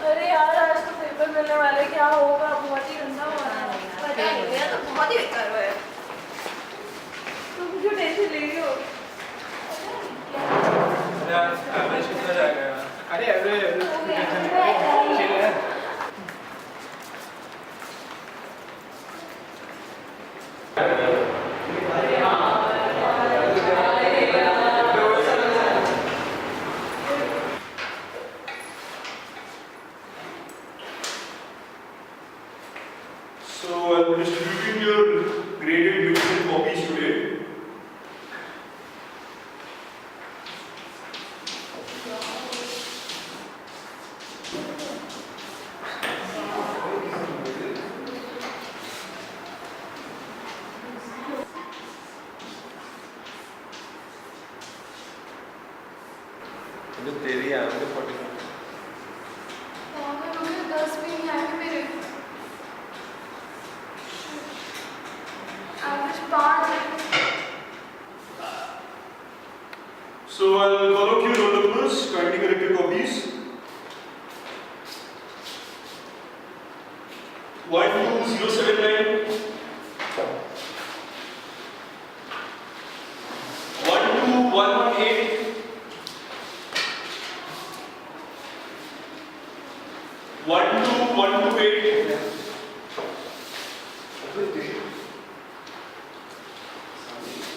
अरे यार आज तो पेपर मिलने वाले, क्या होगा? बहुत ही गंदा हो रहा है। पता नहीं, मेरा तो बहुत ही बेकार हुआ है। तुम क्यों टेंशन ले रही हो? एवरेज कितना जाएगा यार? अरे एवरेज चिल है। So I'm distributing your graded division copies today. तेरी है मुझे 40 10 भी नहीं आए मेरे। एवरेज 5 है। So I'll call out your roll numbers, kindly correct your copies. 12079, 12118, 12128,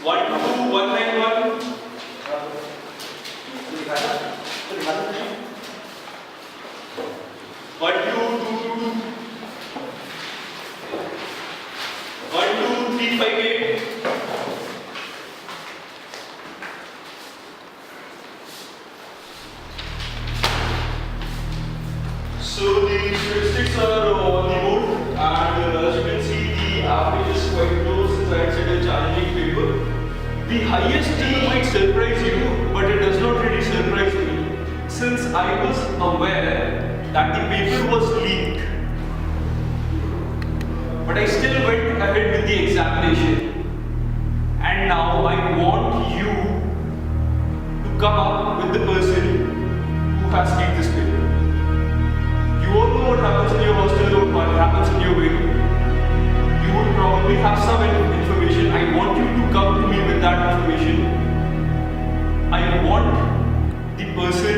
12191, 12222, 12358, 'So the statistics are on the board, and as you can see, the average is quite low since I had said a challenging paper. The highest T might surprise you, but it does not really surprise me, since I was aware that the paper was leaked. But I still went ahead with the examination, and now I want you to come up with the person who has leaked this paper. You all know what happens in your hostel or what happens in your wing. You would probably have some information. I want you to come to me with that information. I want the person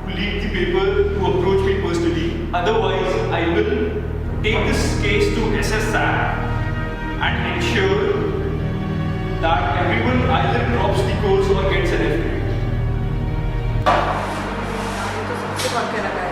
who leaked the paper to approach me personally. Otherwise, I will take this case to SSAT and ensure that everyone either drops the course or gets an F grade. सबसे कौन के लगा है?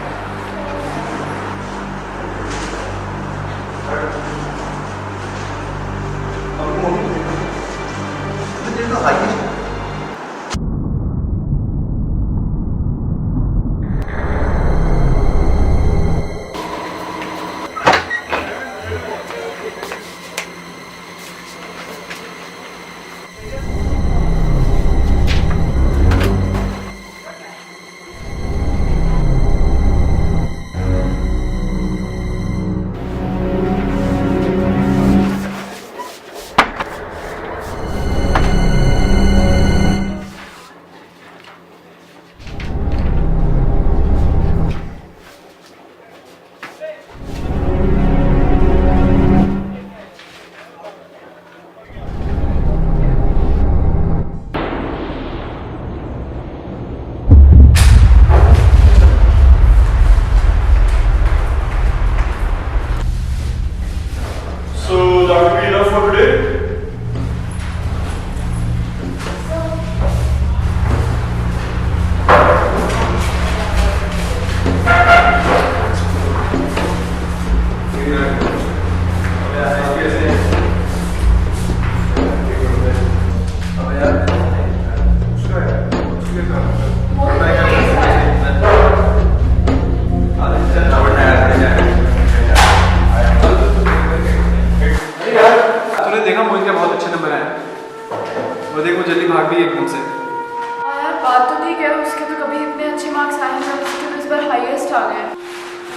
इस बार highest आ गए हैं।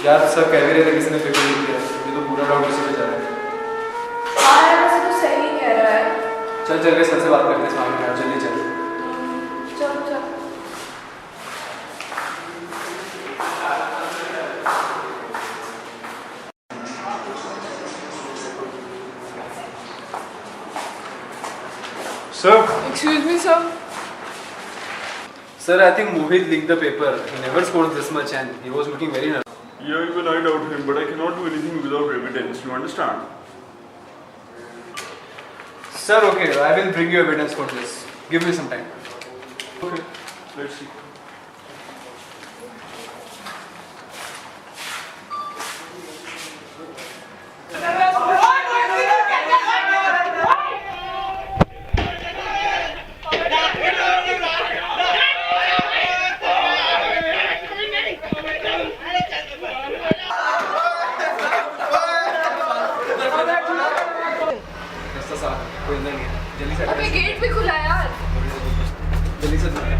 यार सब कह भी रहे थे किसी ने पेपर लिख दिया, मुझे तो पूरा डाउट इसी पे जा रहा है। हाँ यार वैसे तो सही कह रहा है। चल चल के सर से बात करते हैं इस मामले में, जल्दी चल। चलो चल। Sir, Excuse me, sir. sir, I think Mohit leaked the paper. He never scored this much and he was looking very nervous. Yeah, even I doubt him, but I cannot do anything without evidence. You understand? Sir, okay, I will bring you evidence for this. Give me some time. Okay, let's see. रास्ता साफ है, कोई अंदर नहीं है। जल्दी से अबे गेट भी खुला है यार। जल्दी से दूर है।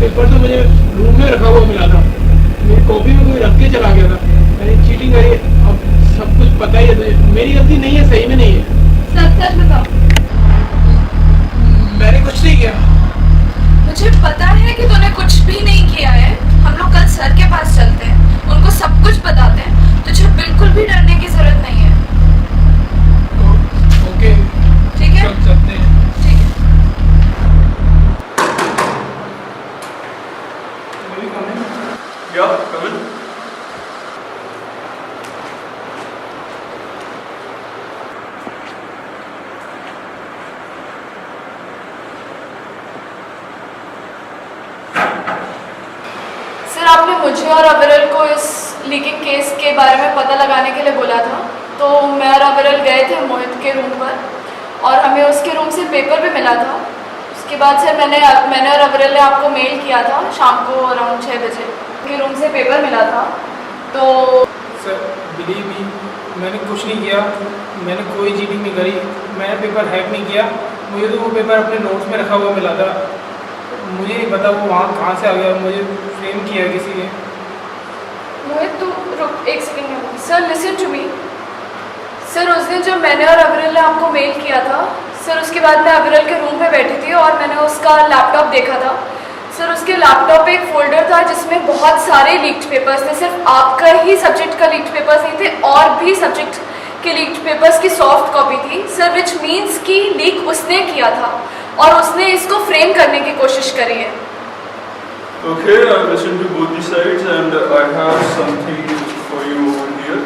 पेपर तो मुझे रूम में रखा हुआ मिला था, मेरी कॉपी में कोई रख के चला गया था। मैंने चीटिंग करी, अब सब कुछ पता ही है, मेरी गलती नहीं है, सही में नहीं है। सच सच बताओ। मैंने कुछ नहीं किया। मुझे पता है कि तूने कुछ भी नहीं किया है। हम लोग कल सर के पास चलते हैं, उनको सब कुछ बताते हैं। तुझे बिल्कुल भी डरने की जरूरत नहीं है। ओके, ठीक है, चलते हैं। ठीक है। Yeah, come in. सर आपने मुझे और अविरल को इस लीकिंग केस के बारे में पता लगाने के लिए बोला था, तो मैं और अविरल गए थे मोहित के रूम पर और हमें उसके रूम से पेपर भी मिला था। उसके बाद सर मैंने और अविरल ने आपको मेल किया था शाम को अराउंड 6 बजे, के रूम से पेपर मिला था। तो सर बिलीव मी, मैंने कुछ नहीं किया, मैंने कोई चीटिंग नहीं करी, मैंने पेपर हैक नहीं किया। मुझे तो वो पेपर अपने नोट्स में रखा हुआ मिला था, मुझे नहीं पता वो वहाँ कहाँ से आ गया, मुझे फ्रेम किया किसी ने। मोहित तू रुक एक सेकंड में। Sir listen to me. Sir उस दिन जब मैंने और अविरल ने आपको मेल किया था सर, उसके बाद मैं अविरल के रूम पे बैठी थी और मैंने उसका लैपटॉप देखा था। सर उसके लैपटॉप पे एक फोल्डर था जिसमें बहुत सारे लीक्ड पेपर्स थे। सिर्फ आपका ही सब्जेक्ट का लीक्ड पेपर्स नहीं थे, और भी सब्जेक्ट के लीक्ड पेपर्स की सॉफ्ट कॉपी थी सर, विच मीन्स कि लीक उसने किया था और उसने इसको फ्रेम करने की कोशिश करी है। Okay, I've listened to both the sides and I have something for you over here.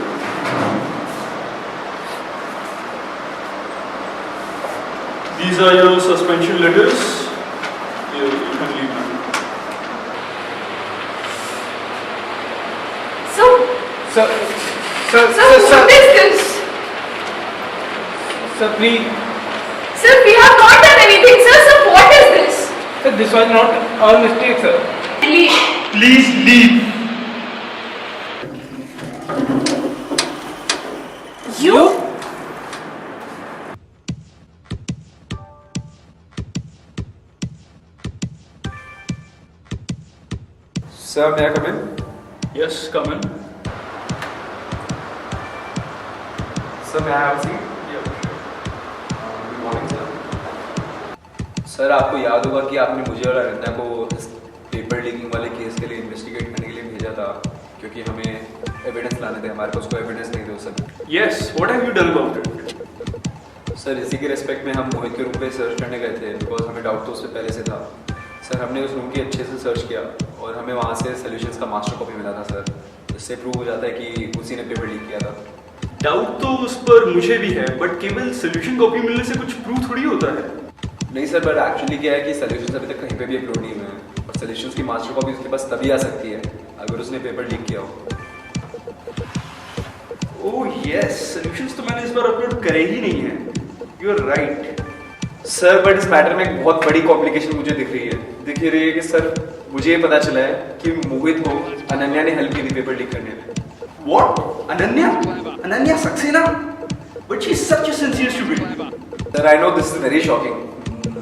These are your suspension letters. You can leave them. So, sir what is this? Sir please. Sir, we have not done anything, sir. So what is this? Sir this was not our mistake sir. Leave. Please leave. You? Sir, may I come in? Yes, come in. Sir, may I have a seat? Good morning, sir. Sir आपको याद होगा कि आपने मुझे और अनन्या को इस paper leaking वाले केस के लिए इन्वेस्टिगेट करने के लिए भेजा था, क्योंकि हमें एविडेंस लाने थे, हमारे पास कोई एविडेंस नहीं थे उस समय। Yes, what have you done about it? Sir इसी के रिस्पेक्ट में हम मोहित के रूम पे सर्च करने गए थे, बिकॉज हमें डाउट तो उससे पहले से था। सर हमने उस रूम की अच्छे से सर्च किया और हमें वहाँ से सॉल्यूशंस का मास्टर कॉपी मिला था सर, इससे प्रूव हो जाता है कि उसी ने पेपर लीक किया था। डाउट तो उस पर मुझे भी है, बट केवल सोल्यूशन कॉपी मिलने से कुछ प्रूफ थोड़ी होता है। नहीं सर, बट एक्चुअली क्या है कि सॉल्यूशंस अभी तक कहीं पे भी अपलोड नहीं हुए हैं और सॉल्यूशंस की मास्टर कॉपी उसके पास तभी आ सकती है अगर उसने पेपर लीक किया हो। ओह यस, सॉल्यूशंस तो मैंने इस बार अपलोड करे ही नहीं है। You are right sir, but इस मैटर में एक बहुत बड़ी कॉम्प्लिकेशन मुझे दिख रही है कि सर मुझे ये पता चला है कि मोहित को अनन्या ने हेल्प की थी पेपर लीक करने में। What? Ananya Saxena? But she's such a sincere student. Sir, I know this is very shocking.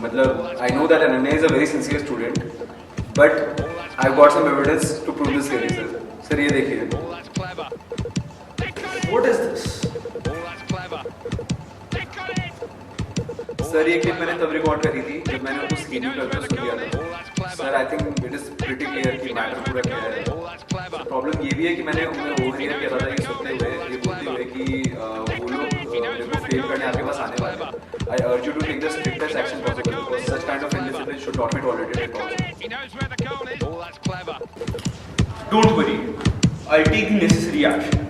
मतलब I know that Ananya is a very sincere student, but I've got some evidence to prove this theory, sir. Sir, ये देखिए। What is this? Sir ये clip मैंने तब record करी थी जब मैंने उनको स्क्रीनिंग करके सुन लिया था। Sir I think it is pretty clear कि मैटर पूरा क्या है। प्रॉब्लम ये भी है कि मैंने उन्हें ओवरहियर किया था ये सुनते हुए, ये बोलते हुए कि वो लोग मेरे को फेल करने आपके पास आने वाले हैं। I urge you to take the strictest action possible because such kind of indiscipline should not be tolerated at all. Don't worry. I'll take the necessary action.